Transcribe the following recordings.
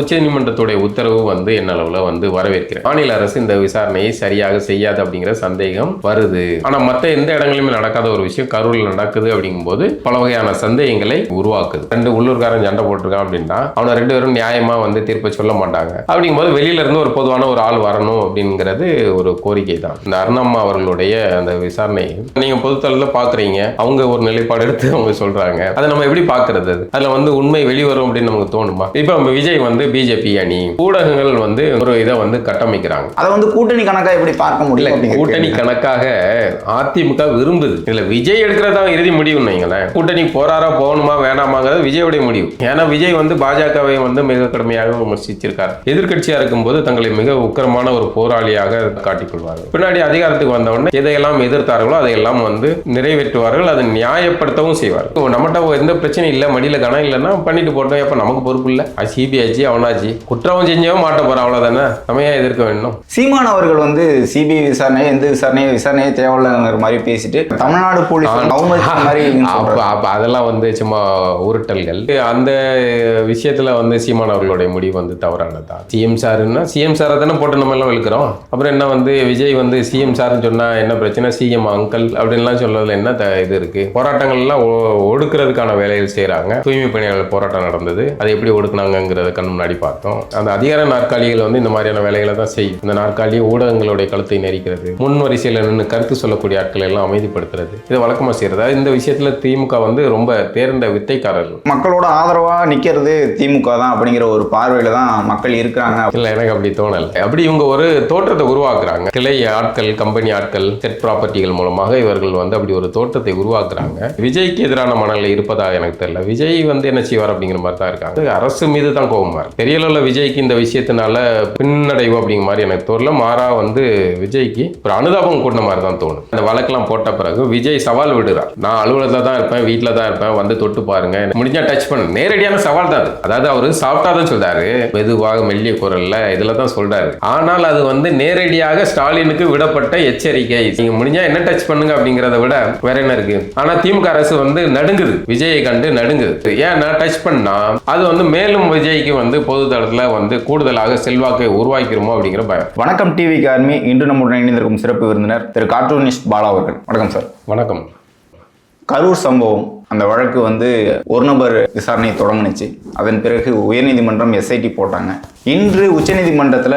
உச்சநீதிமன்றத்துடைய உத்தரவு வந்து என்ன அளவுல வந்து வரவேற்கிறேன். மாநில அரசு இந்த விசாரணையை சரியாக செய்யாது அப்படிங்கிற சந்தேகம் வருது. ஆனா மற்ற எந்த இடங்களிலுமே நடக்காத ஒரு விஷயம் கரூரில் நடக்குது அப்படிங்கும்போது பல வகையான சந்தேகங்களை உருவாக்குது. 2 உள்ளூர்காரன் சண்டை போட்டிருக்கான் அப்படின்னா அவனை 2 பேரும் நியாயமா வந்து தீர்ப்பை சொல்ல மாட்டாங்க. அப்படிங்கும்போது வெளியில இருந்து ஒரு பொதுவான ஒரு ஆள் வரணும் அப்படிங்கிறது ஒரு கோரிக்கை தான். இந்த அருணம்மா அவர்களுடைய அந்த விசாரணை நீங்க பொதுத்தளத்துல பாக்குறீங்க, அவங்க ஒரு நிலைப்பாடு எடுத்து அவங்க சொல்றாங்க. அதை நம்ம எப்படி பாக்குறது? அதுல வந்து உண்மை வெளிவரும் அப்படின்னு நமக்கு தோணுமா? இப்ப நம்ம விஜய் வந்து பிஜேபி அணி, ஊடகங்கள் வந்து ஒரு இதை வந்து கட்டமைக்கிறாங்க. அதை வந்து கூட்டணி கணக்கா எப்படி பார்க்க முடியல? கூட்டணி கணக்காக அதிமுக விரும்புது. இதுல விஜய் எடுக்கிறதா இறுதி முடிவுன்னு வைங்களேன். கூட்டணி போறாரா போகணுமா வேணாமாங்கிறது விஜயோடைய முடிவு. ஏன்னா விஜய் வந்து பாஜகவை வந்து மிக கடுமையாக விமர்சிச்சிருக்காரு. எதிர்கட்சியா இருக்கும்போது தங்களை மிக உக்கிரமான ஒரு போராளியாக காட்டிக்கொள்வார்கள். பின்னாடி அதிகாரத்துக்கு வந்த உடனே எதையெல்லாம் எதிர்த்தார்களோ அதையெல்லாம் வந்து நிறைவேற்றுவார்கள். அதை நியாயப்படுத்தவும் செய்வார்கள். நம்மகிட்ட எந்த பிரச்சனையும் இல்லை, மடியில கணம் இல்லைன்னா பண்ணிட்டு போட்டோம், எப்ப நமக்கு பொறுப்பு இல்லை, சிபிஐச்சி அவனாச்சு குற்றம் செஞ்சவன் மாட்ட போறான், அவ்வளவுதானே, நம்ம ஏன் எதிர்க்க வேணும்? சீமான் அவர்கள் வந்து சிபிஐ விசாரணையை எந்த விசாரணையே தேவையில்லைங்கிற மாதிரி பேசிட்டு தமிழ்நாடு போலீஸ் அதெல்லாம் வந்து சும்மா உருட்டல்கள். அந்த விஷயத்துல வந்து சீமான் அவர்களுடைய முடிவு வந்து தவறானதான். சிஎம் சாருன்னா சிஎம் சாரை தானே போட்டு நம்ம எல்லாம் வெளுக்கிறோம். அப்புறம் என்ன வந்து விஜய் வந்து சிஎம் சார்னு சொன்னா என்ன பிரச்சனை, சிஎம் அங்கிள் அப்படின்லாம் சொல்றதுல என்ன இது இருக்கு? போராட்டங்கள் எல்லாம் ஒடுக்கிறதுக்கான வேலைகள் செய்யறாங்க. தூய்மை பணியாளர் போராட்டம் நடந்தது, அதை எப்படி ஒடுக்குனாங்கிறத கண் முன்னாடி பார்த்தோம். அந்த அதிகார நாற்காலிகள் வந்து இந்த மாதிரியான வேலைகளை தான் செய்யும். இந்த நாற்காலி ஊடகங்களுடைய கழுத்தை நெரிக்கிறது, முன் வரிசையில் நின்று கருத்து சொல்லக்கூடிய ஆட்களை எல்லாம் அமைதிப்படுத்துறது, இதை வழக்கமா செய்யறது. இந்த விஷயத்துல திமுக வந்து ரொம்ப தேர்ந்த வித்தைக்காரர்கள். மக்களோட ஆதரவா நிக்கிறது திமுக தான் அப்படிங்கிற ஒரு பார்வையில தான் மக்கள் இருக்கிறாங்க. இல்ல, எனக்கு அப்படி தோணல. அப்படி இவங்க ஒரு தோற்றத்தை உருவாக்குறாங்க. கிளை ஆட்கள், கம்பெனி ஆட்கள், செட் ப்ராப்பர்ட்டிகள் மூலமாக இவர்கள் வந்து அப்படி ஒரு தோற்றத்தை உருவாக்குறாங்க. விஜய்க்கு எதிரான மனநிலை இருப்பதாக எனக்கு தெரியல. விஜய் வந்து என்ன செய்வார் அப்படிங்கிற மாதிரி தான் இருக்காங்க. அரசு மீது தான் கோபமா இருக்கு. பெரிய அளவுல விஜய்க்கு இந்த விஷயத்தினால பின்னடைவு அப்படிங்கிற மாதிரி எனக்கு தோணல. மாறா வந்து விஜய்க்கு ஒரு அனுதாபம் கூட்டின மாதிரி தான் தோணும். அந்த வழக்கெல்லாம் போட்ட பிறகு விஜய் சவால் விடுறார். நான் அலுவலகத்தில் தான் இருப்பேன், வீட்டில் தான் இருப்பேன், வந்து தொட்டு பாருங்க, முடிஞ்சா டச் பண்ணு. நேரடியான சவால் தான். அதாவது அவரு சாப்பிட்டா தான் சொல்றாரு, மெதுவாக மெல்லிய குரல்ல இதுல தான் சொல்றாரு. ஆனால் அது வந்து நேரடியாக ஸ்டாலினுக்கு விடப்பட்ட எச்சரிக்கை. நீங்க முடிஞ்சா என்ன டச் பண்ணுங்க அப்படிங்கறத விட வேற என்ன இருக்கு? ஆனா திமுக அரசு வந்து நடுங்குது, விஜயை கண்டு நடுங்குது. ஏன்னா டச் பண்ணா அது வந்து மேலும் விஜய்க்கு வந்து பொது தளத்துல வந்து கூடுதலாக செல்வாக்கை உருவாக்கிருமோ அப்படிங்கிற பயம். வணக்கம் டிவி கார்மி. இன்று நம்முடன் இணைந்திருக்கும் சிறப்பு விருந்தினர் திரு கார்ட்டூனிஸ்ட் பாலா அவர்கள். வணக்கம் சார். வணக்கம். கரூர் சம்பவம், அந்த வழக்கு வந்து ஒரு நபர் விசாரணை தொடங்குனுச்சு. அதன் பிறகு உயர்நீதிமன்றம் எஸ்ஐடி போட்டாங்க. இன்று உச்சநீதிமன்றத்தில்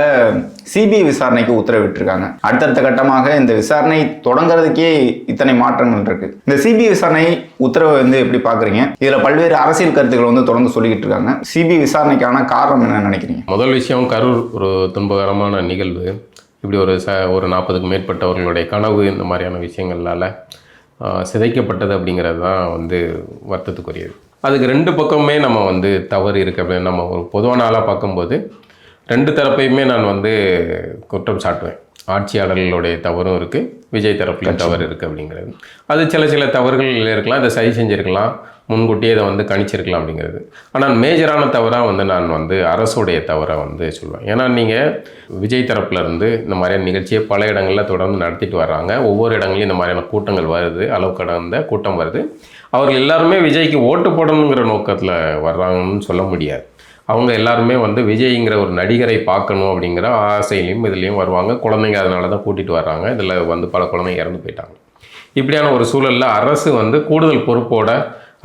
சிபிஐ விசாரணைக்கு உத்தரவிட்டிருக்காங்க. அடுத்தடுத்த கட்டமாக இந்த விசாரணை தொடங்குறதுக்கே இத்தனை மாற்றங்கள் இருக்கு. இந்த சிபிஐ விசாரணை உத்தரவை வந்து எப்படி பாக்குறீங்க? இதுல பல்வேறு அரசியல் கருத்துக்கள் வந்து தொடர்ந்து சொல்லிக்கிட்டு இருக்காங்க. சிபிஐ விசாரணைக்கான காரணம் என்ன நினைக்கிறீங்க? முதல் விஷயம், கரூர் ஒரு துன்பகரமான நிகழ்வு. இப்படி ஒரு 40க்கும் மேற்பட்டவர்களுடைய கனவு இந்த மாதிரியான விஷயங்களால சிதைக்கப்பட்டது அப்படிங்கிறது தான் வந்து வருத்தத்துக்குரியது. அதுக்கு 2 பக்கமே நம்ம வந்து தவறு இருக்குது அப்படின்னு நம்ம ஒரு பொதுவான ஆளாக பார்க்கும்போது 2 தரப்பையுமே நான் வந்து குற்றம் சாட்டுவேன். ஆட்சியாளர்களுடைய தவறும் இருக்குது, விஜய் தரப்புலையும் தவறு இருக்குது அப்படிங்கிறது. அது சில தவறுகள் இருக்கலாம், அதை சரி செஞ்சுருக்கலாம், முன்கூட்டியே இதை வந்து கணிச்சிருக்கலாம் அப்படிங்கிறது. ஆனால் மேஜரான தவறாக வந்து நான் வந்து அரசுடைய தவறை வந்து சொல்லுவேன். ஏன்னா நீங்கள் விஜய் தரப்புலேருந்து இந்த மாதிரியான நிகழ்ச்சியை பல இடங்களில் தொடர்ந்து நடத்திட்டு வர்றாங்க. ஒவ்வொரு இடங்களையும் இந்த மாதிரியான கூட்டங்கள் வருது, அளவு கடந்த கூட்டம் வருது. அவர்கள் எல்லாருமே விஜய்க்கு ஓட்டு போடணுங்கிற நோக்கத்தில் வர்றாங்கன்னு சொல்ல முடியாது. அவங்க எல்லாருமே வந்து விஜய்ங்கிற ஒரு நடிகரை பார்க்கணும் அப்படிங்கிற ஆசையிலையும் இதுலேயும் வருவாங்க. குழந்தைங்க அதனால தான் கூட்டிகிட்டு வர்றாங்க. இதில் வந்து பல குழந்தைங்க இறந்து போயிட்டாங்க. இப்படியான ஒரு சூழலில் அரசு வந்து கூடுதல் பொறுப்போடு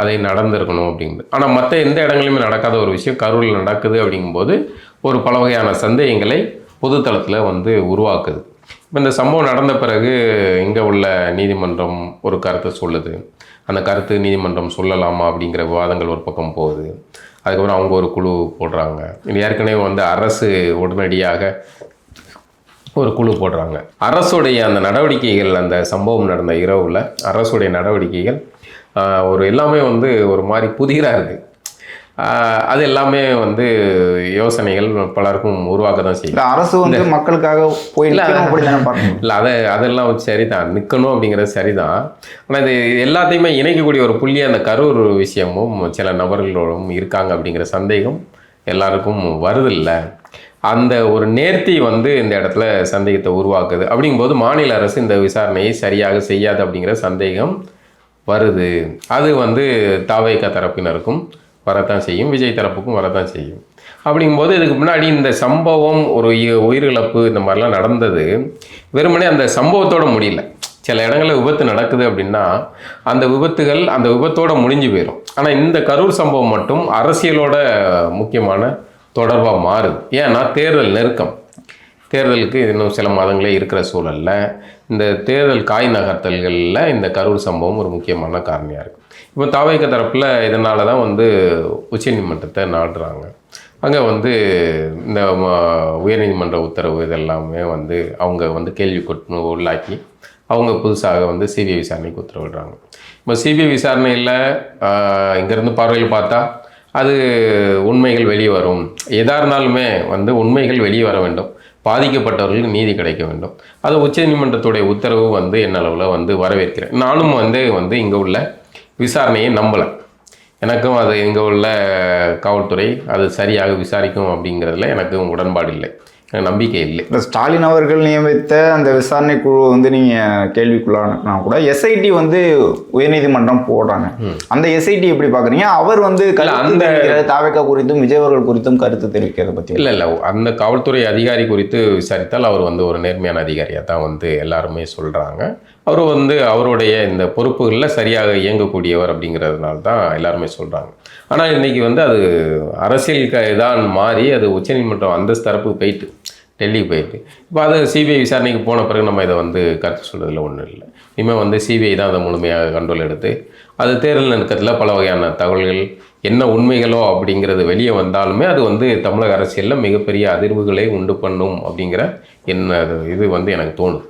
அதை நடந்திருக்கணும் அப்படிங்கிறது. ஆனால் மற்ற எந்த இடங்களிலுமே நடக்காத ஒரு விஷயம் கரூரில் நடக்குது அப்படிங்கும்போது ஒரு பல வகையான சந்தேகங்களை பொதுத்தளத்தில் வந்து உருவாக்குது. இப்போ இந்த சம்பவம் நடந்த பிறகு இங்கே உள்ள நீதிமன்றம் ஒரு கருத்தை சொல்லுது. அந்த கருத்து நீதிமன்றம் சொல்லலாமா அப்படிங்கிற விவாதங்கள் ஒரு பக்கம் போகுது. அதுக்கப்புறம் அவங்க ஒரு குழு போடுறாங்க. ஏற்கனவே வந்து அரசு உடனடியாக ஒரு குழு போடுறாங்க. அரசுடைய அந்த நடவடிக்கைகள், அந்த சம்பவம் நடந்த இரவில் அரசுடைய நடவடிக்கைகள் ஒரு எல்லாமே வந்து ஒரு மாதிரி புதிராக இருக்குது. அது எல்லாமே வந்து யோசனைகள் பலருக்கும் உருவாக்க தான் செய்யும். அரசு வந்து மக்களுக்காக இல்லை, அதெல்லாம் சரிதான், நிற்கணும் அப்படிங்கிறது சரிதான். ஆனால் இது எல்லாத்தையுமே இணைக்கக்கூடிய ஒரு புள்ளி அந்த கரூர் விஷயமும் சில நபர்களோடும் இருக்காங்க அப்படிங்கிற சந்தேகம் எல்லாருக்கும் வருதில்லை. அந்த ஒரு நேர்த்தி வந்து இந்த இடத்துல சந்தேகத்தை உருவாக்குது. அப்படிங்கும்போது மாநில அரசு இந்த விசாரணையை சரியாக செய்யாது அப்படிங்கிற சந்தேகம் வருது. அது வந்து தாவேகா தரப்பினருக்கும் வரத்தான் செய்யும், விஜய் தரப்புக்கும் வரத்தான் செய்யும். அப்படிங்கும்போது இதுக்கு முன்னாடி இந்த சம்பவம் ஒரு உயிரிழப்பு இந்த மாதிரிலாம் நடந்தது வெறுமனே அந்த சம்பவத்தோட முடியல. சில இடங்களில் விபத்து நடக்குது அப்படின்னா அந்த விபத்தோடு முடிஞ்சு போயிடும். ஆனால் இந்த கரூர் சம்பவம் மட்டும் அரசியலோட முக்கியமான தொடர்பாக மாறுது. ஏன்னா தேர்தலுக்கு இன்னும் சில மாதங்களே இருக்கிற சூழலில் இந்த தேர்தல் காய் நகர்த்தல்களில் இந்த கரூர் சம்பவம் ஒரு முக்கியமான காரணியாக இருக்குது. இப்போ தாவேக தரப்பில் இதனால தான் உச்சநீதிமன்றத்தை நாடுறாங்க. அங்கே இந்த உயர்நீதிமன்ற உத்தரவு இதெல்லாமே அவங்க கேள்வி உள்ளாக்கி அவங்க புதுசாக சிபிஐ விசாரணைக்கு உத்தரவிடுறாங்க. இப்போ சிபிஐ விசாரணையில் இங்கேருந்து பார்வையில் பார்த்தா அது உண்மைகள் வெளியே வரும். எதாக இருந்தாலுமே உண்மைகள் வெளியே வர வேண்டும், பாதிக்கப்பட்டவர்களுக்கு நீதி கிடைக்க வேண்டும். அது உச்சநீதிமன்றத்துடைய உத்தரவு என்ன அளவில் வரவேற்கிறேன். நானும் இங்கே உள்ள விசாரணையை நம்பலை. எனக்கும் அது இங்கே உள்ள காவல்துறை அது சரியாக விசாரிக்கும் அப்படிங்கிறதுல எனக்கும் உடன்பாடு இல்லை, நம்பிக்கை இல்லை. ஸ்டாலின் அவர்கள் நியமித்த அந்த விசாரணை குழு நீங்கள் கேள்விக்குள்ளானா கூட எஸ்ஐடி உயர்நீதிமன்றம் போடுறாங்க. அந்த எஸ்ஐடி எப்படி பார்க்குறீங்க? அவர் அந்த தாவேகா குறித்தும் விஜய் அவர்கள் குறித்தும் கருத்து தெரிவிக்கிறத பற்றி இல்லை அந்த காவல்துறை அதிகாரி குறித்து விசாரித்தால் அவர் ஒரு நேர்மையான அதிகாரியாக தான் எல்லாருமே சொல்கிறாங்க. அவர் அவருடைய இந்த பொறுப்புகளில் சரியாக இயங்கக்கூடியவர் அப்படிங்கிறதுனால தான் எல்லாருமே சொல்கிறாங்க. ஆனால் இன்றைக்கி அது அரசியல் தான் மாறி அது உச்சநீதிமன்றம் அந்த தரப்புக்கு போயிட்டு டெல்லிக்கு போயிட்டு இப்போ அது சிபிஐ விசாரணைக்கு போன பிறகு நம்ம இதை கருத்து சொல்கிறதுல ஒன்றும் இல்லை. இனிமேல் சிபிஐ தான் அதை முழுமையாக கண்ட்ரோல் எடுத்து அது தேர்தல் நெருக்கத்தில் பல வகையான தகவல்கள் என்ன உண்மைகளோ அப்படிங்கிறது வெளியே வந்தாலுமே அது தமிழக அரசியலில் மிகப்பெரிய அதிர்வுகளை உண்டு பண்ணும் அப்படிங்கிற இது எனக்கு தோணுது.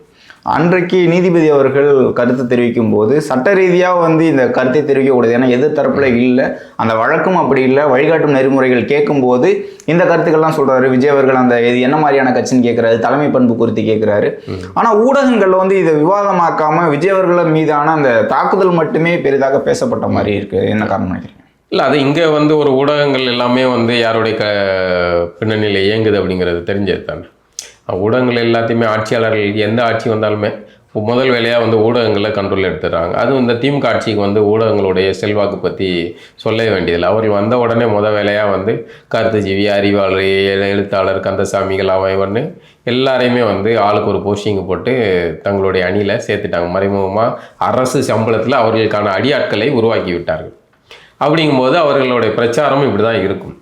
அன்றைக்கு நீதிபதி அவர்கள் கருத்து தெரிவிக்கும் போது சட்ட ரீதியாக இந்த கருத்தை தெரிவிக்கக்கூடாது, ஏன்னா எது தரப்புல இல்லை, அந்த வழக்கும் அப்படி இல்லை, வழிகாட்டும் நெறிமுறைகள் கேட்கும்போது இந்த கருத்துக்கள்லாம் சொல்றாரு. விஜய் அவர்கள் அந்த இது என்ன மாதிரியான கட்சின்னு கேட்குறாரு, தலைமை பண்பு குறித்து கேட்குறாரு. ஆனால் ஊடகங்களில் இதை விவாதமாக்காம விஜய் அவர்கள் மீதான அந்த தாக்குதல் மட்டுமே பெரிதாக பேசப்பட்ட மாதிரி இருக்கு. என்ன காரணம் நினைக்கிறீங்க? இல்லை அது இங்கே ஒரு ஊடகங்கள் எல்லாமே யாருடைய பின்னணியில் இயங்குது அப்படிங்கிறது தெரிஞ்சது தானே. ஊடகங்கள் எல்லாத்தையுமே ஆட்சியாளர்கள் எந்த ஆட்சி வந்தாலுமே முதல் வேலையாக ஊடகங்களில் கண்ட்ரோல் எடுத்துடுறாங்க. அதுவும் இந்த திமுக ஆட்சிக்கு ஊடகங்களுடைய செல்வாக்கு பற்றி சொல்ல வேண்டியதில்லை. அவர்கள் வந்த உடனே வேலையாக கருத்துஜீவி, அறிவாளர், எழுத்தாளர், கந்தசாமிகள் அவன் எல்லாரையுமே ஆளுக்கு ஒரு போஸ்டிங்கு போட்டு தங்களுடைய அணியில் சேர்த்துட்டாங்க. மறைமுகமாக அரசு சம்பளத்தில் அவர்களுக்கான அடியாட்களை உருவாக்கி விட்டார்கள். அப்படிங்கும்போது அவர்களுடைய பிரச்சாரமும் இப்படி தான் இருக்கும்.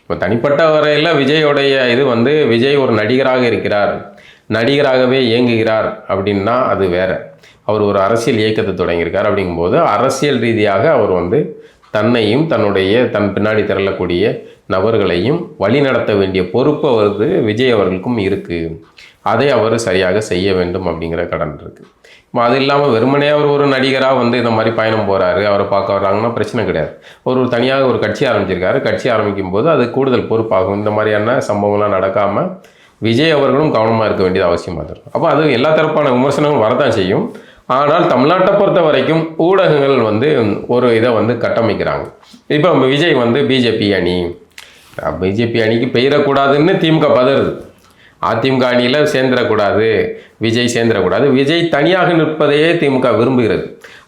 இப்போ தனிப்பட்ட வரையில் விஜயோடைய இது விஜய் ஒரு நடிகராக இருக்கிறார், நடிகராகவே இயங்குகிறார் அப்படின்னா அது வேற. அவர் ஒரு அரசியல் இயக்கத்தை தொடங்கியிருக்கார். அப்படிங்கும்போது அரசியல் ரீதியாக அவர் தன்னையும் தன் பின்னாடி திரளக்கூடிய நபர்களையும் வழி நடத்த வேண்டிய பொறுப்பு விஜய் அவர்களுக்கும் இருக்குது. அதை அவர் சரியாக செய்ய வேண்டும் அப்படிங்கிற கடன் இருக்குது. அது இல்லாமல் வெறுமனே அவர் ஒரு நடிகராக இந்த மாதிரி பயணம் போகிறாரு, அவரை பார்க்க வர்றாங்கன்னா பிரச்சனை கிடையாது. ஒரு தனியாக ஒரு கட்சி ஆரம்பிச்சிருக்காரு. கட்சி ஆரம்பிக்கும் போது அது கூடுதல் பொறுப்பாகும். இந்த மாதிரியான சம்பவங்கள்லாம் நடக்காமல் விஜய் அவர்களும் கவனமாக இருக்க வேண்டியது அவசியமாக இருக்கும். அப்போ அது எல்லா தரப்பான விமர்சனங்களும் வரதான் செய்யும். ஆனால் தமிழ்நாட்டை பொறுத்த வரைக்கும் ஊடகங்கள் ஒரு இதை கட்டமைக்கிறாங்க. இப்போ விஜய் பிஜேபி அணிக்கு பெயரக்கூடாதுன்னு திமுக பதறுது. அதிமுக அணியில் சேர்ந்துடக்கூடாது, விஜய் சேர்ந்துடக்கூடாது. விஜய் தனியாக நிற்பதையே திமுக விரும்புகிறது.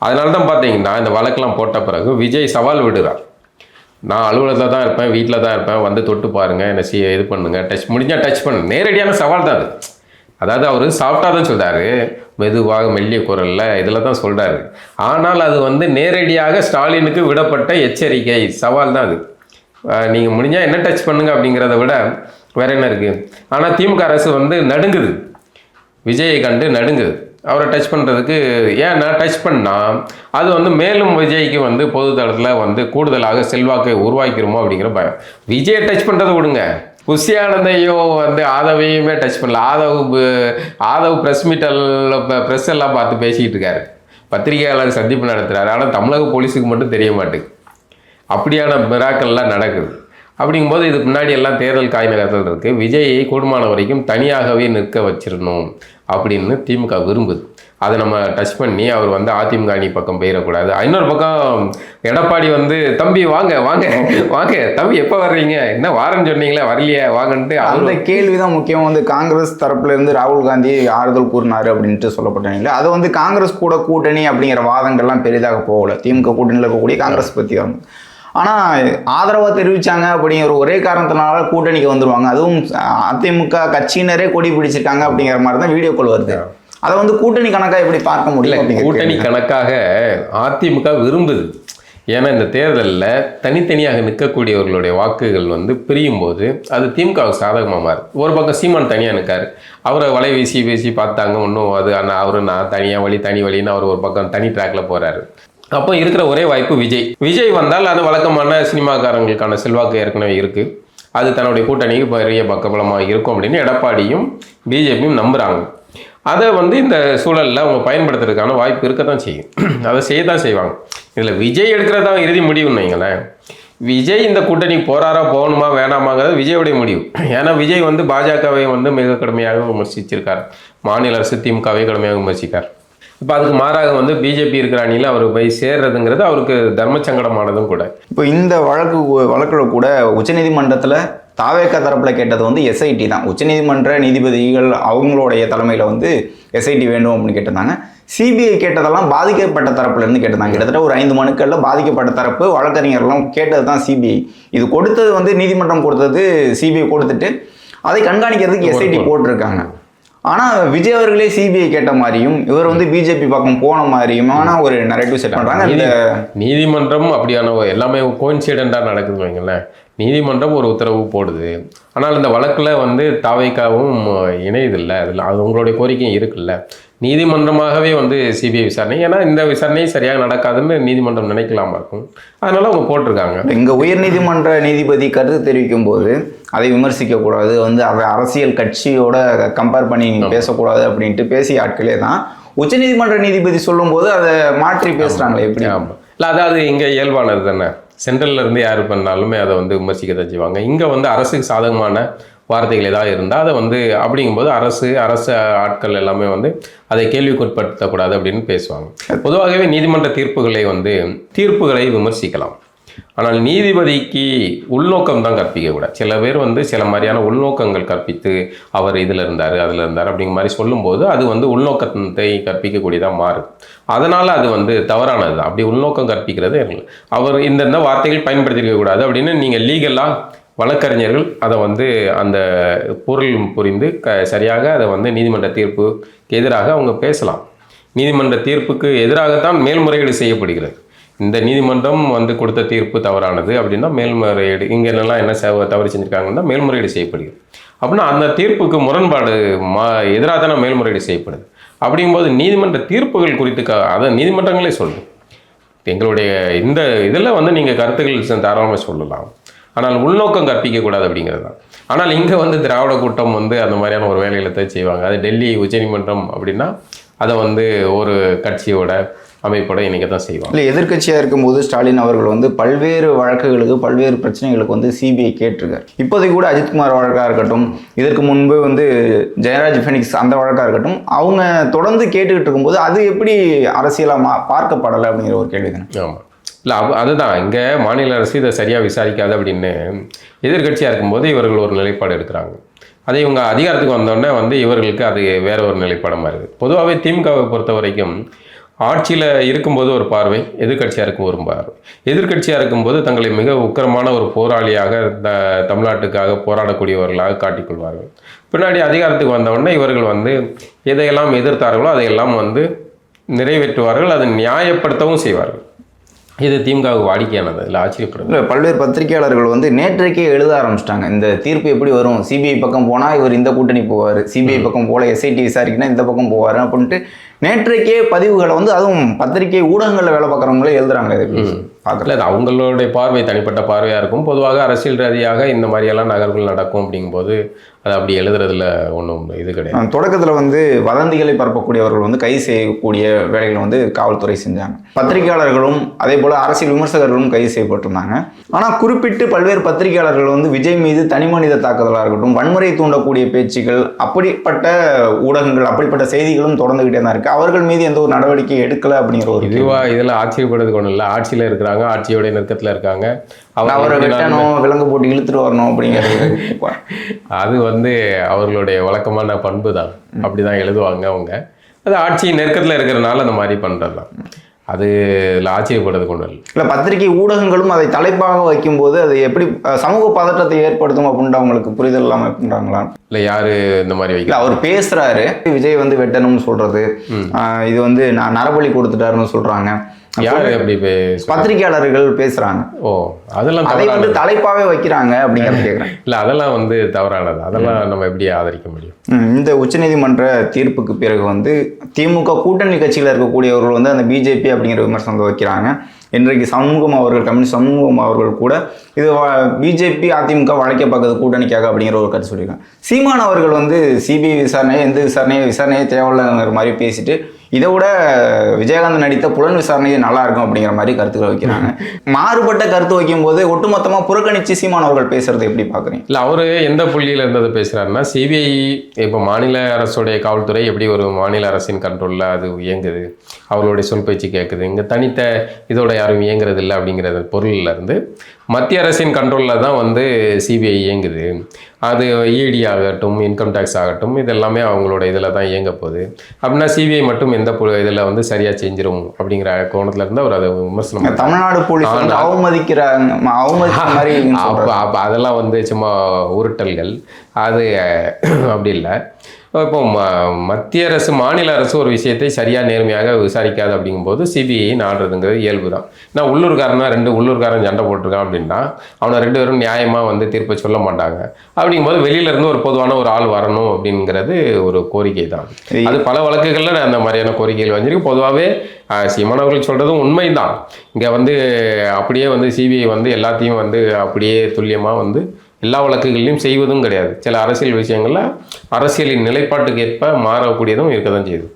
அதனால தான் பார்த்தீங்கன்னா இந்த வழக்கெல்லாம் போட்ட பிறகு விஜய் சவால் விடுறார். நான் அலுவலகத்தில் தான் இருப்பேன், வீட்டில் தான் இருப்பேன், தொட்டு பாருங்கள், என்ன இது பண்ணுங்கள், முடிஞ்சால் டச் பண்ணு. நேரடியான சவால் தான் அது. அதாவது அவர் சாஃப்டாக தான் சொல்கிறாரு, மெதுவாக மெல்லிய குரலில் இதில் தான் சொல்கிறாரு. ஆனால் அது நேரடியாக ஸ்டாலினுக்கு விடப்பட்ட எச்சரிக்கை, சவால் தான் அது. நீங்கள் முடிஞ்சால் என்ன டச் பண்ணுங்க அப்படிங்கிறத விட வேற என்ன இருக்குது. ஆனால் திமுக அரசு நடுங்குது, விஜயை கண்டு நடுங்குது. அவரை டச் பண்ணுறதுக்கு. ஏன்னா டச் பண்ணால் அது மேலும் விஜய்க்கு பொது தளத்தில் கூடுதலாக செல்வாக்கை உருவாக்கிருமோ அப்படிங்கிற பயம். விஜயை டச் பண்ணுறதை விடுங்க, புஷி ஆனந்தையும் ஆதவையுமே டச் பண்ணல. ஆதவ் ப்ரெஸ் எல்லாம் பார்த்து பேசிக்கிட்டு இருக்காரு, பத்திரிகையாளர் சந்திப்பு நடத்துகிறாரு. ஆனால் தமிழக போலீஸுக்கு மட்டும் தெரிய மாட்டேங்குது. அப்படியான மிராக்கள்லாம் நடக்குது. அப்படிங்கும்போது இதுக்கு முன்னாடி எல்லாம் தேர்தல் காய் நகர்த்தல் இருக்குது. விஜயை கூடுமான வரைக்கும் தனியாகவே நிற்க வச்சிடணும் அப்படின்னு திமுக விரும்புது. அதை நம்ம டச் பண்ணி அவர் அதிமுக அணி பக்கம் போயிடக்கூடாது. இன்னொரு பக்கம் எடப்பாடி தம்பி வாங்க வாங்க வாங்க தம்பி எப்போ வர்றீங்க, என்ன வாரன்னு சொன்னீங்களே வரலையே வாங்கன்ட்டு அந்த கேள்வி தான் முக்கியம். காங்கிரஸ் தரப்புல இருந்து ராகுல் காந்தி ஆறுதல் கூறினாரு அப்படின்ட்டு சொல்லப்பட்டாங்க. அது காங்கிரஸ் கூட கூட்டணி அப்படிங்கிற வாதங்கள்லாம் பெரிதாக போகல. திமுக கூட்டணியில் இருக்கக்கூடிய காங்கிரஸ் பற்றி ஆனால் ஆதரவாக தெரிவித்தாங்க அப்படிங்கிற ஒரே காரணத்தினால கூட்டணிக்கு வந்துடுவாங்க. அதுவும் அதிமுக கட்சியினரே கொடி பிடிச்சிருக்காங்க அப்படிங்கிற மாதிரி தான் வீடியோக்கள் வருது. அதை வந்து கூட்டணி கணக்காக எப்படி பார்க்க முடியல? கூட்டணி கணக்காக அதிமுக விரும்புது. ஏன்னா இந்த தேர்தலில் தனித்தனியாக நிற்கக்கூடியவர்களுடைய வாக்குகள் வந்து பிரியும் போது அது திமுகவுக்கு சாதகமாக மாறுது. ஒரு பக்கம் சீமான் தனியாக நிற்காரு, அவரை வலை வீசி பார்த்தாங்க, ஒன்றும் அது அவரு நான் தனியாக தனி வழின்னு அவர் ஒரு பக்கம் தனி ட்ராக்ல போகிறாரு. அப்போ இருக்கிற ஒரே வாய்ப்பு விஜய் வந்தால் அது வழக்கமான சினிமாக்காரங்களுக்கான செல்வாக்கு ஏற்கனவே இருக்குது, அது தன்னுடைய கூட்டணிக்கு பெரிய பக்கபலமாக இருக்கும் அப்படின்னு எடப்பாடியும் பிஜேபியும் நம்புகிறாங்க. அதை வந்து இந்த சூழலில் அவங்க பயன்படுத்துறதுக்கான வாய்ப்பு இருக்க தான் செய்யும், அதை செய்ய தான் செய்வாங்க. இதில் விஜய் எடுக்கிறதா இறுதி முடிவுன்னு வைங்களேன். விஜய் இந்த கூட்டணி போறாரா போகணுமா வேணாமாங்கிறது விஜயோடைய முடிவு. ஏன்னா விஜய் வந்து பாஜகவை வந்து மிக கடுமையாக விமர்சிச்சிருக்கார், மாநில அரசு திமுகவை கடுமையாக விமர்சிக்கார். இப்போ அதுக்கு மாறாக வந்து பிஜேபி இருக்கிற அணியில் அவர் போய் சேர்றதுங்கிறது அவருக்கு தர்ம சங்கடமானதும் கூட. இப்போ இந்த வழக்கில் கூட உச்சநீதிமன்றத்தில் தாவேக தரப்பில் கேட்டது வந்து எஸ்ஐடி தான். உச்சநீதிமன்ற நீதிபதிகள் அவங்களுடைய தலைமையில் வந்து எஸ்ஐடி வேண்டும் அப்படின்னு கேட்டிருந்தாங்க. சிபிஐ கேட்டதெல்லாம் பாதிக்கப்பட்ட தரப்புலேருந்து கேட்டிருந்தாங்க. கிட்டத்தட்ட ஒரு 5 மனுக்களில் பாதிக்கப்பட்ட தரப்பு வழக்கறிஞர்லாம் கேட்டது தான் சிபிஐ. இது கொடுத்தது வந்து நீதிமன்றம் கொடுத்தது சிபிஐ கொடுத்துட்டு அதை கண்காணிக்கிறதுக்கு எஸ்ஐடி போட்டிருக்காங்க. ஆனால் விஜய் அவர்களே சிபிஐ கேட்ட மாதிரியும் இவர் வந்து பிஜேபி பக்கம் போன மாதிரியுமான ஒரு நரேட்டிவ் செட் பண்ணுறாங்க. இந்த நீதிமன்றம் அப்படியான எல்லாமே கோயின்சிடென்ட்டாக நடக்குதுன்னு வைங்களேன். நீதிமன்றம் ஒரு உத்தரவு போடுது, ஆனால் இந்த வழக்கில் வந்து தாவேக்காவும் இணையதில்லை, அதில் அது உங்களுடைய கோரிக்கையும் இருக்குல்ல. நீதிமன்றமாகவே வந்து சிபிஐ விசாரணை, ஏன்னா இந்த விசாரணை சரியாக நடக்காதுன்னு நீதிமன்றம் நினைக்கலாமா இருக்கும், அதனால அவங்க போட்டிருக்காங்க. இங்கே உயர்நீதிமன்ற நீதிபதி கருத்து தெரிவிக்கும் போது அதை விமர்சிக்கக்கூடாது, வந்து அதை அரசியல் கட்சியோட கம்பேர் பண்ணி பேசக்கூடாது அப்படின்ட்டு பேசிய ஆட்களே தான் உச்சநீதிமன்ற நீதிபதி சொல்லும்போது அதை மாற்றி பேசுகிறாங்களே எப்படி? இல்லை, அதாவது இங்கே இயல்பானது தானே. சென்ட்ரல்ல இருந்து யார் பண்ணாலுமே அதை வந்து விமர்சிக்க தான் செய்வாங்க. இங்கே வந்து அரசுக்கு சாதகமான வார்த்தைகள் ஏதாவது இருந்தால் அதை வந்து அப்படிங்கும்போது அரசு ஆட்கள் எல்லாமே வந்து அதை கேள்விக்குட்படுத்தக்கூடாது அப்படின்னு பேசுவாங்க. பொதுவாகவே நீதிமன்ற தீர்ப்புகளை விமர்சிக்கலாம், ஆனால் நீதிபதிக்கு உள்நோக்கம் தான் கற்பிக்கக்கூடாது. சில பேர் வந்து சில மாதிரியான உள்நோக்கங்கள் கற்பித்து அவர் இதில் இருந்தார் அதில் இருந்தார் அப்படிங்கிற மாதிரி சொல்லும்போது அது வந்து உள்நோக்கத்தை கற்பிக்கக்கூடியதாக மாறுது. அதனால் அது வந்து தவறானது தான். அப்படி உள்நோக்கம் கற்பிக்கிறது அவர் இந்த வார்த்தைகள் பயன்படுத்திருக்கக்கூடாது அப்படின்னு நீங்கள் லீகலாக வழக்கறிஞர்கள் அதை வந்து அந்த பொருள் புரிந்து சரியாக அதை வந்து நீதிமன்ற தீர்ப்புக்கு எதிராக அவங்க பேசலாம். நீதிமன்ற தீர்ப்புக்கு எதிராகத்தான் மேல்முறையீடு செய்யப்படுகிறது. இந்த நீதிமன்றம் வந்து கொடுத்த தீர்ப்பு தவறானது அப்படின்னா மேல்முறையீடு, இங்கே என்னெல்லாம் என்ன தவறு செஞ்சுருக்காங்கன்னா மேல்முறையீடு செய்யப்படுகிறது. அப்படின்னா அந்த தீர்ப்புக்கு முரண்பாடு எதிராக தானே மேல்முறையீடு செய்யப்படுது. அப்படிங்கும்போது நீதிமன்ற தீர்ப்புகள் குறித்து அதை நீதிமன்றங்களே சொல்லும். எங்களுடைய இந்த இதில் வந்து நீங்கள் கருத்துக்கள் தாராளமாக சொல்லலாம், ஆனால் உள்நோக்கம் கற்பிக்கக்கூடாது அப்படிங்கிறது தான். ஆனால் இங்கே வந்து திராவிட கூட்டம் வந்து அந்த மாதிரியான ஒரு வேலைகளை தான் செய்வாங்க. அது டெல்லி உச்சநீதிமன்றம் அப்படின்னா அதை வந்து ஒரு கட்சியோட அமைப்போட இணைக்க தான் செய்வாங்க. இல்லை, எதிர்கட்சியாக இருக்கும்போது ஸ்டாலின் அவர்கள் வந்து பல்வேறு வழக்குகளுக்கு பல்வேறு பிரச்சனைகளுக்கு வந்து சிபிஐ கேட்டிருக்காரு. இப்போதைக்கு கூட அஜித்குமார் வழக்காக இருக்கட்டும், இதற்கு முன்பு வந்து ஜெயராஜ் ஃபெனிக்ஸ் அந்த வழக்காக இருக்கட்டும், அவங்க தொடர்ந்து கேட்டுக்கிட்டு இருக்கும்போது அது எப்படி அரசியலாக பார்க்கப்படலை அப்படிங்கிற ஒரு கேள்வி தானே. ஆமாம், இல்லை அதுதான் இங்கே மாநில அரசு இதை சரியாக விசாரிக்காது அப்படின்னு எதிர்கட்சியாக இருக்கும்போது இவர்கள் ஒரு நிலைப்பாடு எடுக்கிறாங்க. அதே இவங்க அதிகாரத்துக்கு வந்தோடனே வந்து இவர்களுக்கு அது வேற ஒரு நிலைப்பாடமாக இருக்குது. பொதுவாகவே திமுகவை பொறுத்த வரைக்கும் ஆட்சியில் இருக்கும்போது ஒரு பார்வை, எதிர்கட்சியாக இருக்கும் ஒரு பார்வை. எதிர்கட்சியாக இருக்கும்போது தங்களை மிக உக்கிரமான ஒரு போராளியாக தமிழ்நாட்டுக்காக போராடக்கூடியவர்களாக காட்டிக்கொள்வார்கள். பின்னாடி அதிகாரத்துக்கு வந்தவுடனே இவர்கள் வந்து எதையெல்லாம் எதிர்த்தார்களோ அதையெல்லாம் வந்து நிறைவேற்றுவார்கள், அதை நியாயப்படுத்தவும் செய்வார்கள். இது திமுகவுக்கு வாடிக்கையானது, இல்லை ஆச்சரியப்படுது. இல்லை, பல்வேறு பத்திரிகையாளர்கள் வந்து நேற்றைக்கே எழுத ஆரம்பிச்சிட்டாங்க, இந்த தீர்ப்பு எப்படி வரும், சிபிஐ பக்கம் போனால் இவர் இந்த கூட்டணி போவார், சிபிஐ பக்கம் போல எஸ்ஐடி விசாரிக்கணும் இந்த பக்கம் போவார் அப்படின்ட்டு நேற்றைக்கே பதிவுகளை வந்து அதுவும் பத்திரிகை ஊடகங்களில் வேலை பார்க்குறவங்களே எழுதுறாங்களே. பார்க்கல, அது அவங்களுடைய பார்வை தனிப்பட்ட பார்வையாக இருக்கும். பொதுவாக அரசியல் ரீதியாக இந்த மாதிரியெல்லாம் நகர்வுகள் நடக்கும் அப்படிங்கும்போது அது அப்படி எழுதுறதுல ஒன்றும் இது கிடையாது. தொடக்கத்தில் வந்து வதந்திகளை பரப்பக்கூடியவர்கள் வந்து கைது செய்யக்கூடிய வேலைகளை வந்து காவல்துறை செஞ்சாங்க. பத்திரிகையாளர்களும் அதே போல் அரசியல் விமர்சகர்களும் கைது செய்யப்பட்டிருந்தாங்க. ஆனால் குறிப்பிட்டு பல்வேறு பத்திரிகையாளர்கள் வந்து விஜய் மீது தனிமனித தாக்குதலாக இருக்கட்டும், வன்முறை தூண்டக்கூடிய பேச்சுகள், அப்படிப்பட்ட ஊடகங்கள் அப்படிப்பட்ட செய்திகளும் தொடர்ந்துகிட்டே தான் இருக்குது. அவர்கள் மீது எந்த ஒரு நடவடிக்கை எடுக்கலை அப்படிங்கிற ஒரு இதில் ஆச்சரியப்படுறதுக்கு ஒன்றும் இல்லை. ஆட்சியில் இருக்கிறாங்க, ஆட்சியோடைய நெருக்கத்தில் இருக்காங்க, அவரை வெட்டணும், விலங்கு போட்டு இழுத்துட்டு வரணும் அப்படிங்கிறது அது வந்து அவர்களுடைய வழக்கமான பண்பு தான். அப்படி தான் எழுதுவாங்க அவங்க. அது ஆட்சி நெருக்கத்தில் இருக்கிறனால அந்த மாதிரி பண்ணுறது தான். அது ஆச்சரியப்படுறது கொண்டு வரல. இல்லை, பத்திரிகை ஊடகங்களும் அதை தலைப்பாக வைக்கும்போது அது எப்படி சமூக பதற்றத்தை ஏற்படுத்தும் அப்படின்ட்டு அவங்களுக்கு புரிதல் இல்லாமல் பண்ணுறாங்களா? இல்லை, யாரு இந்த மாதிரி வைக்கல. அவர் பேசுறாரு, விஜய் வந்து வெட்டணும்னு சொல்றது, இது வந்து நான் நரபலி கொடுத்துட்டாருன்னு சொல்றாங்க. யாரு அப்படி பத்திரிகையாளர்கள் பேசுறாங்க. ஓ, அதெல்லாம் அதை வந்து தலைப்பாவே வைக்கிறாங்க அப்படிங்கிறத கேட்குறேன். இல்லை, அதெல்லாம் வந்து தவறானது. அதெல்லாம் நம்ம எப்படி ஆதரிக்க முடியும்? இந்த உச்சநீதிமன்ற தீர்ப்புக்கு பிறகு வந்து திமுக கூட்டணி கட்சியில் இருக்கக்கூடியவர்கள் வந்து அந்த பிஜேபி அப்படிங்கிற விமர்சனத்தை வைக்கிறாங்க. இன்றைக்கு சமூகம் அவர்கள், கம்யூனிஸ்ட் சமூகம் அவர்கள் கூட இது பிஜேபி அதிமுக வளைக்க பார்க்குறது கூட்டணிக்காக அப்படிங்கிற ஒரு கருத்து சொல்லியிருக்காங்க. சீமான் அவர்கள் வந்து சிபிஐ விசாரணையை, எந்த விசாரணையே தேவையில்லைங்கிற மாதிரி பேசிட்டு இதை விட விஜயகாந்த் நடித்த புலன் விசாரணையே நல்லா இருக்கும் அப்படிங்கிற மாதிரி கருத்துக்களை வைக்கிறாங்க. மாறுபட்ட கருத்து வைக்கும் போது ஒட்டுமொத்தமாக புறக்கணிச்சு சீமான் அவர்கள் பேசுறதை எப்படி பார்க்குறீங்க? இல்லை, அவரு எந்த புள்ளியில் இருந்தது பேசுகிறாருன்னா, சிபிஐ இப்போ மாநில அரசுடைய காவல்துறை எப்படி ஒரு மாநில அரசின் கண்ட்ரோலில் அது இயங்குது, அவர்களுடைய சொல் பேச்சு கேட்குது, இங்கே தனித்த இதோட யாரும் இயங்குறது இல்லை அப்படிங்கிறது பொருளில் இருந்து மத்திய அரசின் கண்ட்ரோலில் தான் வந்து சிபிஐ இயங்குது. அது இடி ஆகட்டும், இன்கம் டேக்ஸ் ஆகட்டும், இதெல்லாமே அவங்களோட இதில் தான் இயங்க போகுது. அப்படின்னா சிபிஐ மட்டும் எந்த இதில் வந்து சரியாக செஞ்சிடும் அப்படிங்கிற கோணத்தில் இருந்து அவர் அதை விமர்சனம். தமிழ்நாடு போலீஸ் அவமதிக்கிறாங்க மாதிரி. அப்போ அதெல்லாம் வந்து சும்மா உருட்டல்கள், அது அப்படி இல்லை. இப்போ மத்திய அரசு, மாநில அரசு ஒரு விஷயத்தை சரியாக நேர்மையாக விசாரிக்காது அப்படிங்கும்போது சிபிஐ நாடுறதுங்கிறது இயல்பு தான். ஏன்னா உள்ளூர்காரனா உள்ளூர்காரன் சண்டை போட்டிருக்கான் அப்படின்னா அவனை 2 பேரும் நியாயமாக வந்து தீர்ப்பை சொல்ல மாட்டாங்க. அப்படிங்கும்போது வெளியிலேருந்து ஒரு பொதுவான ஒரு ஆள் வரணும் அப்படிங்கிறது ஒரு கோரிக்கை தான். அது பல வழக்குகளில் அந்த மாதிரியான கோரிக்கைகள் வந்திருக்கு. பொதுவாகவே சீமான் அவர்கள் சொல்கிறதும் உண்மைதான். இங்கே வந்து அப்படியே வந்து சிபிஐ வந்து எல்லாத்தையும் வந்து அப்படியே துல்லியமாக வந்து எல்லா வழக்குகளையும் செய்வதும் கிடையாது. சில அரசியல் விஷயங்களில் அரசியலின் நிலைப்பாட்டுக்கு ஏற்ப மாறக்கூடியதும் இருக்க தான் செய்யுது.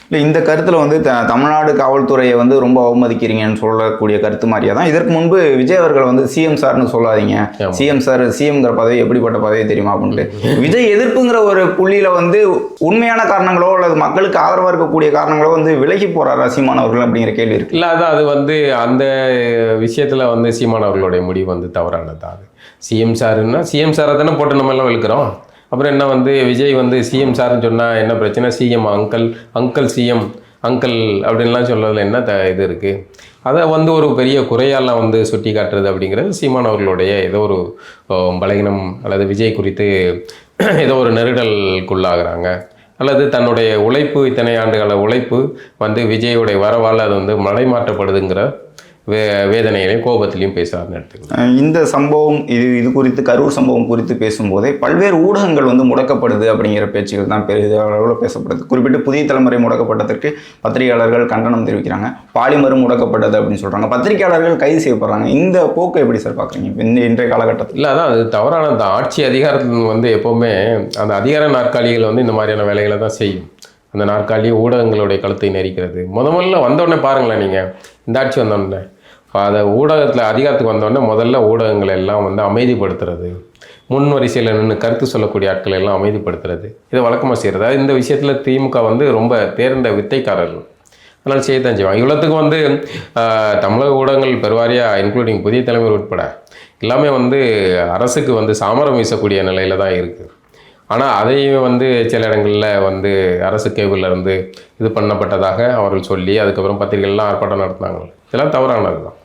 இல்லை, இந்த கருத்தில் வந்து தமிழ்நாடு காவல்துறையை வந்து ரொம்ப அவமதிக்கிறீங்கன்னு சொல்லக்கூடிய கருத்து மாதிரியே தான் இதற்கு முன்பு விஜய் அவர்கள் வந்து சிஎம் சார்னு சொல்லாதீங்க, சிஎம் சார், சிஎம்ங்கிற பதவி எப்படிப்பட்ட பதவி தெரியுமா அப்படின்ட்டு விஜய் எதிர்ப்புங்கிற ஒரு புள்ளியில் வந்து உண்மையான காரணங்களோ அல்லது மக்களுக்கு ஆதரவாக இருக்கக்கூடிய காரணங்களோ வந்து விலகி போகிறாரா சீமான் அவர்கள் அப்படிங்கிற கேள்வி இருக்கு. இல்லை, அது வந்து அந்த விஷயத்தில் வந்து சீமான் அவர்களுடைய முடிவு வந்து தவறானது. அது சிஎம் சாருன்னா சிஎம் சாரை தானே போட்டு நம்ம எல்லாம் வெளுக்கிறோம். அப்புறம் என்ன வந்து விஜய் வந்து சிஎம் சார்னு சொன்னால் என்ன பிரச்சனை? சிஎம் அங்கிள் சிஎம் அங்கிள் அப்படின்லாம் சொல்றதுல என்ன இது இருக்குது? அதை வந்து ஒரு பெரிய குறையாலாம் வந்து சுட்டி காட்டுறது அப்படிங்கிறது சீமான் அவர்களுடைய ஏதோ ஒரு பலகீனம், அல்லது விஜய் குறித்து ஏதோ ஒரு நெருடலுக்குள்ளாகிறாங்க, அல்லது தன்னுடைய உழைப்பு, இத்தனை ஆண்டுகால உழைப்பு வந்து விஜயோடைய வரவால் அது வந்து மடைமாற்றப்படுதுங்கிற வேதனைகளையும் கோபத்திலையும் பேசுகிறாருன்னு எடுத்துக்கலாம். இந்த சம்பவம் இது குறித்து, கரூர் சம்பவம் குறித்து பேசும்போதே பல்வேறு ஊடகங்கள் வந்து முடக்கப்படுது அப்படிங்கிற பேச்சுகள் தான் பெரிய அளவில் பேசப்படுது. குறிப்பிட்டு புதிய தலைமுறை முடக்கப்பட்டதற்கு பத்திரிகையாளர்கள் கண்டனம் தெரிவிக்கிறாங்க. பாலிமரும் முடக்கப்பட்டது அப்படின்னு சொல்கிறாங்க. பத்திரிகையாளர்கள் கைது செய்யப்படுறாங்க. இந்த போக்கை எப்படி சார் பார்க்குறீங்க இன்றைய காலகட்டத்தில்? இல்லை, அதான் அது தவறானது. ஆட்சி அதிகாரத்தில் வந்து எப்போவுமே அந்த அதிகார நாற்காலிகள் வந்து இந்த மாதிரியான வேலைகளை தான் செய்யும். அந்த நாற்காலியை ஊடகங்களுடைய கழுத்தை நெரிக்கிறது. முதல்ல வந்தோடனே பாருங்களேன், நீங்கள் இந்த ஆட்சி வந்தோடனே அதை ஊடகத்தில் அதிகாரத்துக்கு வந்தோடனே முதல்ல ஊடகங்களை எல்லாம் வந்து அமைதிப்படுத்துறது, முன் வரிசையில் நின்று கருத்து சொல்லக்கூடிய ஆட்களை எல்லாம் அமைதிப்படுத்துறது, இதை வழக்கமாக செய்கிறது. இந்த விஷயத்தில் திமுக வந்து ரொம்ப தேர்ந்த வித்தைக்காரர்கள், அதனால் செய்ய தான் செய்வாங்க. இவ்வளோத்துக்கு வந்து தமிழக ஊடகங்கள் பெருவாரியாக இன்க்ளூடிங் புதிய தலைமுறை உட்பட எல்லாமே வந்து அரசுக்கு வந்து சாமரம் வீசக்கூடிய நிலையில் தான் இருக்குது. ஆனால் அதையும் வந்து சில இடங்களில் வந்து அரசு கேபிளில் இருந்து இது பண்ணப்பட்டதாக அவர்கள் சொல்லி அதுக்கப்புறம் பத்திரிகைகள்லாம் ஆர்ப்பாட்டம் நடத்தினாங்க. இதெல்லாம் தவறானது தான்.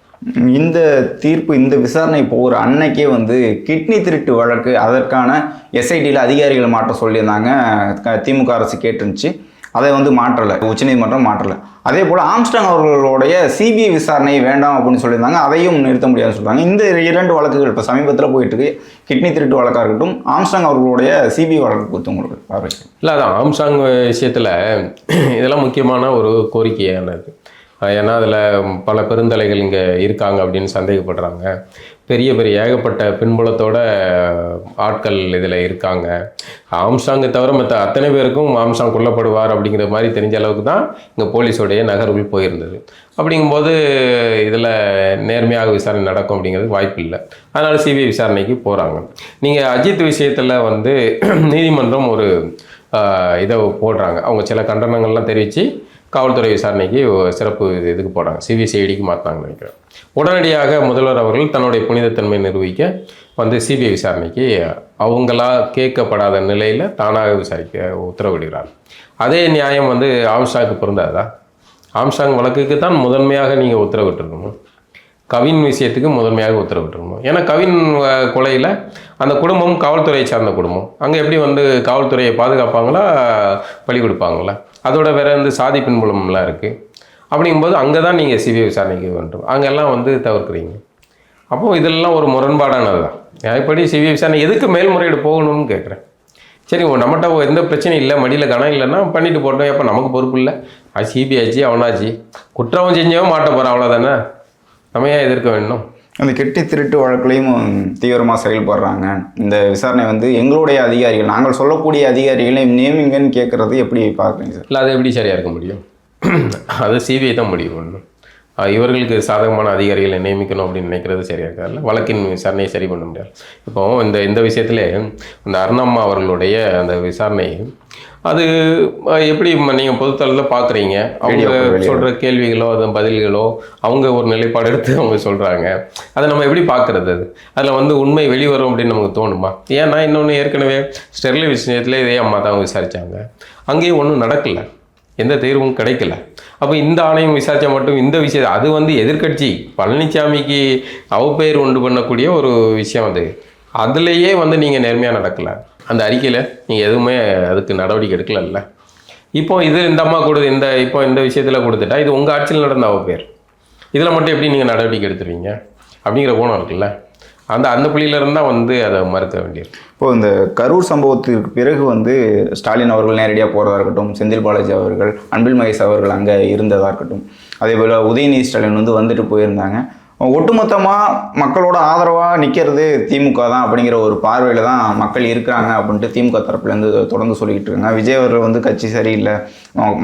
இந்த தீர்ப்பு, இந்த விசாரணை போகிற அன்னைக்கே வந்து கிட்னி திருட்டு வழக்கு, அதற்கான எஸ்ஐடியில் அதிகாரிகளை மாற்ற சொல்லியிருந்தாங்க. திமுக அரசு கேட்டுருந்துச்சு, அதை வந்து மாற்றலை, உச்சநீதிமன்றம் மாற்றலை. அதே போல் ஆம்ஸ்டாங் அவர்களுடைய சிபிஐ விசாரணை வேண்டாம் அப்படின்னு சொல்லியிருந்தாங்க, அதையும் நிறுத்த முடியாதுன்னு சொல்கிறாங்க. இந்த 2 வழக்குகள் இப்போ சமீபத்தில் போயிட்டுருக்கு. கிட்னி திருட்டு வழக்காக இருக்கட்டும், ஆம்ஸ்டாங் அவர்களுடைய சிபிஐ வழக்கு கொடுத்து உங்களுக்கு பார்வை. இல்லை, அதான் ஆம்ஸ்டாங் விஷயத்தில் இதெல்லாம் முக்கியமான ஒரு கோரிக்கையானது. ஏன்னா அதில் பல பெருந்தலைகள் இங்கே இருக்காங்க அப்படின்னு சந்தேகப்படுறாங்க. பெரிய ஏகப்பட்ட பின்புலத்தோட ஆட்கள் இதில் இருக்காங்க. ஆம்ஸ்டாங்கை தவிர மற்ற அத்தனை பேருக்கும் ஆம்ஸ்டாங் கொல்லப்படுவார் அப்படிங்கிற மாதிரி தெரிஞ்ச அளவுக்கு தான் இங்கே போலீஸோடைய நகர்வுகள் போயிருந்தது. அப்படிங்கும்போது இதில் நேர்மையாக விசாரணை நடக்கும் அப்படிங்கிறது வாய்ப்பு இல்லை. அதனால் சிபிஐ விசாரணைக்கு போகிறாங்க. நீங்கள் அஜித் விஷயத்தில் வந்து நீதிமன்றம் ஒரு இதை போடுறாங்க. அவங்க சில கண்டனங்கள்லாம் தெரிவித்து காவல்துறை விசாரணைக்கு சிறப்பு இதுக்கு போடுறாங்க, சிபிசிஐடிக்கு மாற்றினாங்கன்னு நினைக்கிறேன். உடனடியாக முதல்வர் அவர்கள் தன்னுடைய புனிதத்தன்மை நிரூபிக்க வந்து சிபிஐ விசாரணைக்கு அவங்களா கேட்கப்படாத நிலையில் தானாக விசாரிக்க உத்தரவிடுகிறார். அதே நியாயம் வந்து ஆம்ஸ்டாங்க்கு பொருந்தாதா? ஆம்ஸ்ட்ராங் வழக்குக்கு தான் முதன்மையாக நீங்கள் உத்தரவிட்டிருக்கணும். கவின் விஷயத்துக்கு முதன்மையாக உத்தரவிட்டிருக்கணும். ஏன்னா கவின் கொலையில் அந்த குடும்பம் காவல்துறையை சார்ந்த குடும்பம். அங்கே எப்படி வந்து காவல்துறையை பாதுகாப்பாங்களா, பழி கொடுப்பாங்களா? அதோட வேற வந்து சாதி பின்புலம்லாம் இருக்குது. அப்படிங்கும்போது அங்கே தான் நீங்கள் சிபிஐ விசாரணைக்கு வேண்டும். அங்கெல்லாம் வந்து தவிர்க்கிறீங்க. அப்போது இதெல்லாம் ஒரு முரண்பாடானது தான். எப்படி சிபிஐ விசாரணை எதுக்கு மேல்முறையீடு போகணும்னு கேட்குறேன். சரி, நம்மகிட்ட எந்த பிரச்சனையும் இல்லை, மடியில் கணம் இல்லைன்னா பண்ணிட்டு போட்டோம். எப்போ நமக்கு பொறுப்பு இல்லை, அது சிபிஐ ஆச்சு, அவனாச்சு, குற்றம் செஞ்சவன் மாட்ட போகிறான், அவ்வளோதானே. நம்ம ஏன் எதிர்க்க வேணும்? அந்த கெட்டி திருட்டு வழக்குலையும் தீவிரமாக செயல்படுறாங்க. இந்த விசாரணை வந்து எங்களுடைய அதிகாரிகள், நாங்கள் சொல்லக்கூடிய அதிகாரிகளை நியமிங்கன்னு கேட்குறது எப்படி பார்க்குறீங்க சார்? இல்லை, அது எப்படி சரியாக இருக்க முடியும்? அது சிபிஐ தான் முடியும் பண்ணணும். இவர்களுக்கு சாதகமான அதிகாரிகளை நியமிக்கணும் அப்படின்னு நினைக்கிறது சரியாக இருக்காதுல்ல. வழக்கின் விசாரணையை சரி பண்ண முடியாது. இப்போ இந்த விஷயத்துல அந்த அருணம்மா அவர்களுடைய அந்த விசாரணை அது எப்படி நீங்கள் பொதுத்தளத்தில் பார்க்குறீங்க? அவங்க சொல்கிற கேள்விகளோ அது பதில்களோ அவங்க ஒரு நிலைப்பாடு எடுத்து அவங்க சொல்கிறாங்க. அதை நம்ம எப்படி பார்க்குறது? அதில் வந்து உண்மை வெளிவரும் அப்படின்னு நமக்கு தோணுமா? ஏன்னா இன்னொன்று, ஏற்கனவே ஸ்டெர்லைட் விஷயத்தில் இதே அம்மா தான் விசாரித்தாங்க. அங்கேயும் ஒன்றும் நடக்கலை, எந்த தீர்வும் கிடைக்கல. அப்போ இந்த ஆணையம் விசாரித்தா மட்டும் இந்த விஷயம், அது வந்து எதிர்க்கட்சி பழனிசாமிக்கு அவப்பெயர் உண்டு பண்ணக்கூடிய ஒரு விஷயம். அதுலேயே வந்து நீங்கள் நேர்மையாக நடக்கலை. அந்த அறிக்கையில் நீங்கள் எதுவுமே அதுக்கு நடவடிக்கை எடுக்கலல்ல. இப்போ இது இந்த அம்மா கொடுது இந்த விஷயத்தில் கொடுத்துட்டா இது உங்கள் ஆட்சியில் நடந்த அவப்பெயர். இதில் மட்டும் எப்படி நீங்கள் நடவடிக்கை எடுத்துருவீங்க அப்படிங்கிற கோணம் இருக்குல்ல. அந்த புள்ளியிலிருந்து தான் வந்து அதை மறுக்க வேண்டியிருக்கு. இப்போது இந்த கரூர் சம்பவத்திற்கு பிறகு வந்து ஸ்டாலின் அவர்கள் நேரடியாக போகிறதா இருக்கட்டும், செந்தில் பாலாஜி அவர்கள், அன்பில் மகேஷ் அவர்கள் அங்கே இருந்ததாக இருக்கட்டும், அதே போல் உதயநிதி ஸ்டாலின் வந்து வந்துட்டு போயிருந்தாங்க. ஒட்டுமொத்தமாக மக்களோட ஆதரவாக நிற்கிறது திமுக தான் அப்படிங்கிற ஒரு பார்வையில் தான் மக்கள் இருக்கிறாங்க அப்படின்ட்டு திமுக தரப்புலேருந்து தொடர்ந்து சொல்லிக்கிட்டு இருக்காங்க. விஜய் அவர்கள் வந்து கட்சி சரியில்லை,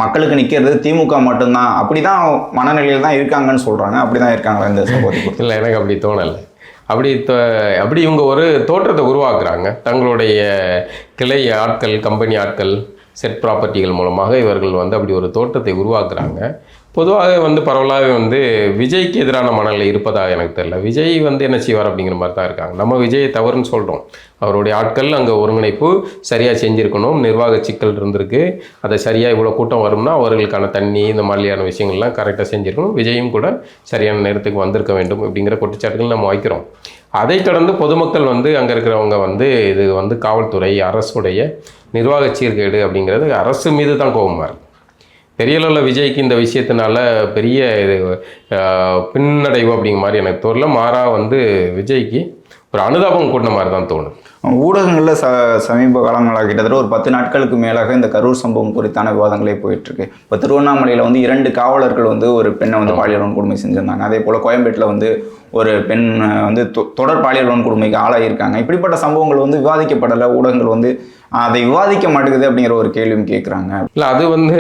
மக்களுக்கு நிற்கிறது திமுக மட்டும்தான், அப்படி தான் மனநிலையில் தான் இருக்காங்கன்னு சொல்கிறாங்க. அப்படி தான் இருக்காங்களா இந்த சம்பவத்துக்கு? இல்லை, எனக்கு அப்படி தோணலை. அப்படி இவங்க ஒரு தோற்றத்தை உருவாக்குறாங்க. தங்களுடைய கிளை ஆட்கள், கம்பெனி ஆட்கள், செட் ப்ராப்பர்ட்டிகள் மூலமாக இவர்கள் வந்து அப்படி ஒரு தோற்றத்தை உருவாக்குறாங்க. பொதுவாக வந்து பரவலாகவே வந்து விஜய்க்கு எதிரான மனநிலை இருப்பதாக எனக்கு தெரியல. விஜய் வந்து என்ன செய்வார் அப்படிங்கிற மாதிரி தான் இருக்காங்க. நம்ம விஜய் தவறுன்னு சொல்கிறோம். அவருடைய ஆட்கள் அங்கே ஒருங்கிணைப்பு சரியாக செஞ்சுருக்கணும், நிர்வாக சிக்கல் இருந்திருக்கு, அதை சரியாக இவ்வளோ கூட்டம் வரும்னா அவர்களுக்கான தண்ணி இந்த மாதிரியான விஷயங்கள்லாம் கரெக்டாக செஞ்சுருக்கணும். விஜயும் கூட சரியான நேரத்துக்கு வந்திருக்க வேண்டும் அப்படிங்கிற குற்றச்சாட்டுகள் நம்ம வைக்கிறோம். அதை கடந்து பொதுமக்கள் வந்து அங்கே இருக்கிறவங்க வந்து இது வந்து காவல்துறை அரசுடைய நிர்வாக சீர்கேடு அப்படிங்கிறது அரசு மீது தான் கோபமாக இருக்குது. பெரிய அளவில் விஜய்க்கு இந்த விஷயத்தினால பெரிய இது பின்னடைவு அப்படிங்கிற மாதிரி எனக்கு தோணல. மாறாக வந்து விஜய்க்கு ஒரு அனுதாபம் கூட்டின மாதிரி தான் தோணும். ஊடகங்களில் சமீப காலங்களாக கிட்டத்தட்ட ஒரு 10 நாட்களுக்கு மேலாக இந்த கரூர் சம்பவம் குறித்தான விவாதங்களே போயிட்டுருக்கு. இப்போ திருவண்ணாமலையில் வந்து 2 காவலர்கள் வந்து ஒரு பெண்ணை வந்து பாலியல் வன்கொடுமை செஞ்சுருந்தாங்க. அதே போல் கோயம்பேட்டில் வந்து ஒரு பெண் வந்து தொடர் பாலியல் வன்கொடுமைக்கு ஆளாகியிருக்காங்க. இப்படிப்பட்ட சம்பவங்கள் வந்து விவாதிக்கப்படலை. ஊடகங்கள் வந்து அதை விவாதிக்க மாட்டேங்குது அப்படிங்கிற ஒரு கேள்வியும் கேட்குறாங்க. இல்லை, அது வந்து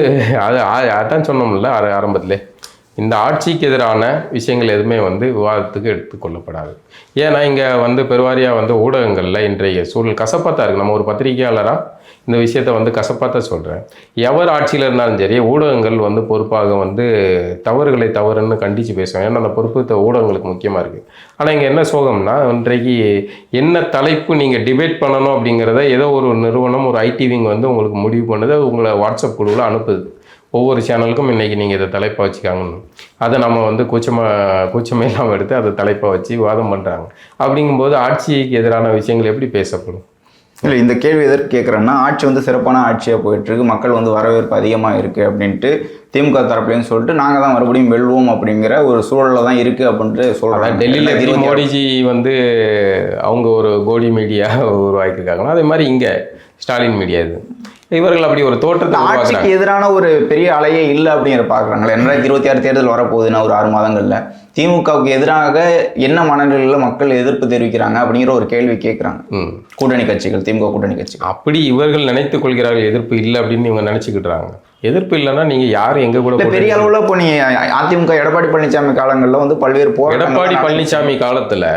அதான் சொன்னோம்ல ஆரம்பத்திலே, இந்த ஆட்சிக்கு எதிரான விஷயங்கள் எதுவுமே வந்து விவாதத்துக்கு எடுத்துக்கொள்ளப்படாது. ஏன்னா இங்கே வந்து பெருவாரியாக வந்து ஊடகங்களில் இன்றைய சூழல் கசப்பாக தான் இருக்குது. நம்ம ஒரு பத்திரிகையாளராக இந்த விஷயத்த வந்து கசப்பாக தான் சொல்கிறேன். எவர் ஆட்சியில் இருந்தாலும் சரி, ஊடகங்கள் வந்து பொறுப்பாக வந்து தவறுகளை தவறுன்னு கண்டித்து பேசுவேன். ஏன்னா அந்த பொறுப்பு ஊடகங்களுக்கு முக்கியமாக இருக்குது. ஆனால் இங்கே என்ன சோகம்னா, இன்றைக்கு என்ன தலைப்பு நீங்கள் டிபேட் பண்ணணும் அப்படிங்கிறத ஏதோ ஒரு நிறுவனம், ஒரு ஐடி விங் வந்து உங்களுக்கு முடிவு பண்ணுது, அது உங்களை வாட்ஸ்அப் குழுவில் அனுப்புது. ஒவ்வொரு சேனலுக்கும் இன்றைக்கி நீங்கள் இதை தலைப்பாக வச்சுக்காங்கன்னு, அதை நம்ம வந்து கூச்சமே இல்லாமல் எடுத்து அதை தலைப்பாக வச்சு விவாதம் பண்ணுறாங்க. அப்படிங்கும்போது ஆட்சிக்கு எதிரான விஷயங்கள் எப்படி பேசப்படும்? இல்லை, இந்த கேள்வி எதற்கு கேட்குறேன்னா, ஆட்சி வந்து சிறப்பான ஆட்சியாக போயிட்டுருக்கு, மக்கள் வந்து வரவேற்பு அதிகமாக இருக்குது அப்படின்ட்டு திமுக தரப்புலேன்னு சொல்லிட்டு நாங்கள் தான் மறுபடியும் வெல்வோம் அப்படிங்கிற ஒரு சூழலில் தான் இருக்குது அப்படின்ட்டு சொல்கிறாங்க. டெல்லியில் மோடிஜி வந்து அவங்க ஒரு கோடி மீடியா உருவாக்கியிருக்காங்கன்னா, அதே மாதிரி இங்கே ஸ்டாலின் மீடியா இது இவர்கள் அப்படி ஒரு தோற்றத்தை ஆட்சிக்கு எதிரான ஒரு பெரிய அலையே இல்லை அப்படிங்கிற பார்க்குறாங்களே. 2026 தேர்தல் வரப்போகுதுன்னா ஒரு 6 மாதங்களில் திமுகவுக்கு எதிராக என்ன மனநிலையில் மக்கள் எதிர்ப்பு தெரிவிக்கிறாங்க அப்படிங்கிற ஒரு கேள்வி கேட்குறாங்க கூட்டணி கட்சிகள், திமுக கூட்டணி கட்சிகள். அப்படி இவர்கள் நினைத்துக் கொள்கிறார்கள் எதிர்ப்பு இல்லை அப்படின்னு இவங்க நினச்சிக்கிட்டுறாங்க. எதிர்ப்பு இல்லைன்னா நீங்கள் யார் எங்கே கூட பெரிய அளவில் இப்போ நீ அதிமுக எடப்பாடி பழனிசாமி காலங்களில் வந்து பல்வேறு எடப்பாடி பழனிசாமி காலத்தில்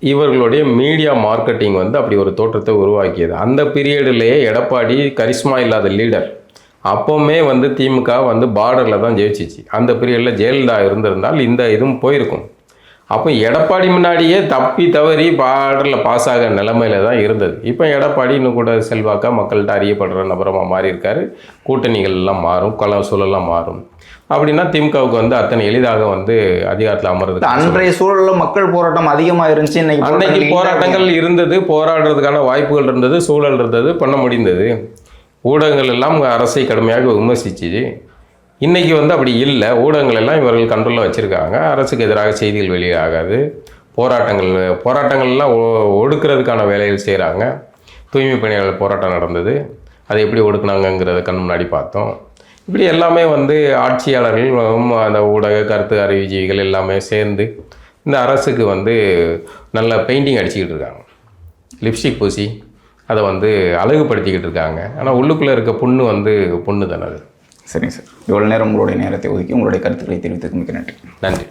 இவர்களுடைய மீடியா மார்க்கெட்டிங் வந்து அப்படி ஒரு தோற்றத்தை உருவாக்கியது. அந்த பீரியட்லேயே எடப்பாடி கரிஸ்மா இல்லாத லீடர். அப்போவுமே வந்து திமுக வந்து பார்டரில் தான் ஜெயிச்சிச்சு. அந்த பீரியடில் ஜெயலலிதா இருந்திருந்தால் இந்த இதுவும் போயிருக்கும். அப்போ எடப்பாடி முன்னாடியே தப்பி தவறி பார்டரில் பாஸ் ஆகிற நிலைமையில தான் இருந்தது. இப்போ எடப்பாடி இன்னும் கூட செல்வாக்காக மக்கள்கிட்ட அறியப்படுற நபரமாக மாறி இருக்காரு. கூட்டணிகள் எல்லாம் மாறும், சூழலாம் மாறும். அப்படின்னா திமுகவுக்கு வந்து அத்தனை எளிதாக வந்து அதிகாரத்தில் அமர்றது. அன்றைய சூழல்ல மக்கள் போராட்டம் அதிகமாக இருந்துச்சு. அன்னைக்கு போராட்டங்கள் இருந்தது, போராடுறதுக்கான வாய்ப்புகள் இருந்தது, சூழல் இருந்தது, பண்ண முடிந்தது. ஊடகங்கள் எல்லாம் அரசை கடுமையாக விமர்சிச்சு. இன்னைக்கு வந்து அப்படி இல்லை. ஊடகங்கள் எல்லாம் இவர்கள் கண்ட்ரோலில் வச்சுருக்காங்க. அரசுக்கு எதிராக செய்திகள் வெளியாகாது. போராட்டங்கள்லாம் ஒடுக்கிறதுக்கான வேலைகள் செய்கிறாங்க. தூய்மை பணியாளர் போராட்டம் நடந்தது, அதை எப்படி ஒடுக்குனாங்கங்கிறத கண் முன்னாடி பார்த்தோம். இப்படி எல்லாமே வந்து ஆட்சியாளர்கள், அந்த ஊடக கருத்து அறிவிஜிகள் எல்லாமே சேர்ந்து இந்த அரசுக்கு வந்து நல்ல பெயிண்டிங் அடிச்சுக்கிட்டு இருக்காங்க. லிப்ஸ்டிக் பூசி அதை வந்து அழகுபடுத்திக்கிட்டு இருக்காங்க. ஆனால் உள்ளுக்குள்ளே இருக்க புண்ணு வந்து புண்ணு தானே அது. சரிங்க சார், இவ்வளோ நேரம் உங்களுடைய நேரத்தை ஒதுக்கி உங்களுடைய கருத்துக்களை தெரிவித்ததுக்கு மிக்க நன்றி. நன்றி.